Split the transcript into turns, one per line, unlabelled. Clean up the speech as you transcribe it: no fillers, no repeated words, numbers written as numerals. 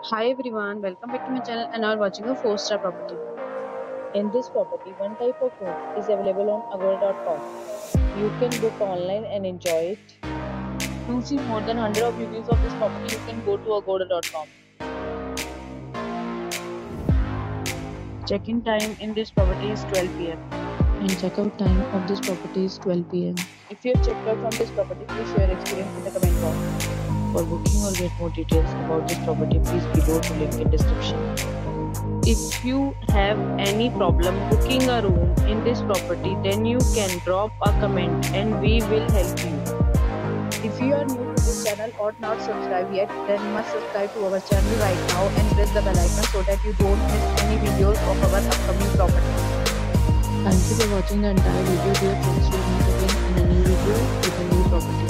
Hi everyone, welcome back to my channel and now watching a 4-star property.
In this property, one type of room is available on Agoda.com. You can book online and enjoy it. To see more than 100 of reviews of this property, you can go to Agoda.com. Check-in time in this property is 12 p.m.
And checkout time of this property is 12 p.m.
If you have checked out from this property, please share your experience in the comment box. For booking or get more details about this property, please below to link in description. If you have any problem booking a room in this property, then you can drop a comment and we will help you. If you are new to this channel or not subscribed yet, then must subscribe to our channel right now and press the bell icon so that you don't miss any videos of our upcoming property.
Thank you for watching the entire video. Dear friends, we will meet again in a new video with a new property.